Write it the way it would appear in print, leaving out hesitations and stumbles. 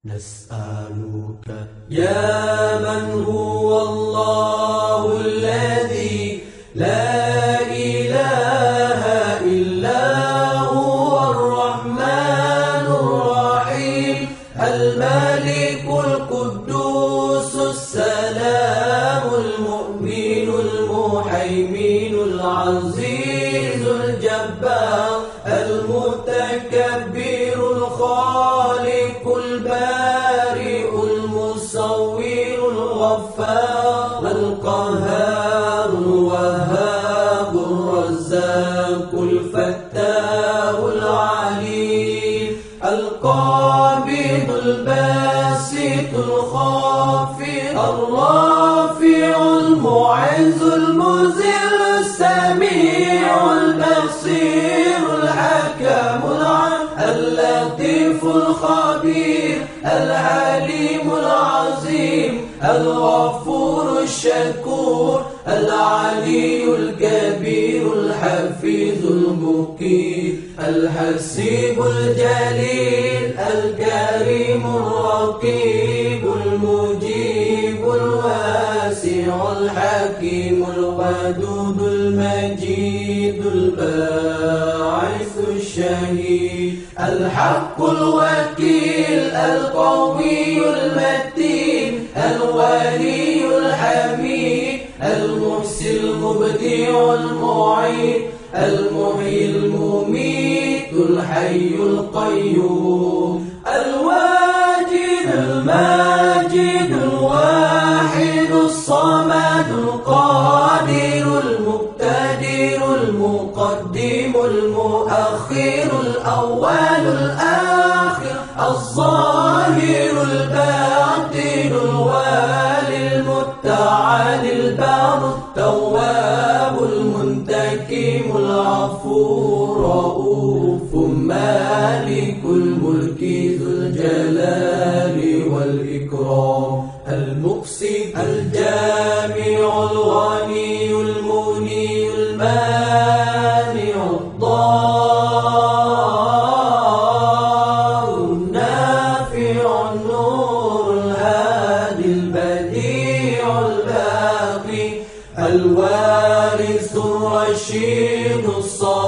نسألك يا من هو الله الذي لا إله إلا هو الرحمن الرحيم الملك القدوس السلام المؤمن المهيمن العزيز الجبار المتكبر الخالق البارئ المصور الغفار القهار الوهاب الرزاق الفتاح العليم القابض الباسط الخافض الرافع المعز المذل السميع البصير الحكم اللطيف الخبير العليم العظيم الغفور الشكور العلي الكبير الحفيظ المقيت الحسيب الجليل الكريم الرقيب المجيب الواسع الحكيم الودود المجيد الباعث الشهيد الحق الوكيل القوي المتين الولي الحميد المحسن المبدع المعيد المحيي المميت الحي القيوم الواجد الماجد الواحد الصمد القادر المقتدر المقدم المؤخر الأول الآخر الظاهر الباطن الوالي المتعال البار التواب المنتقم العفو الرؤوف مالك الملك ذو الجلال والإكرام المقسط الجامع الغني المغني المانع الضار النافع النور الهادي البديع الباقي الوارث الرشيد الصالح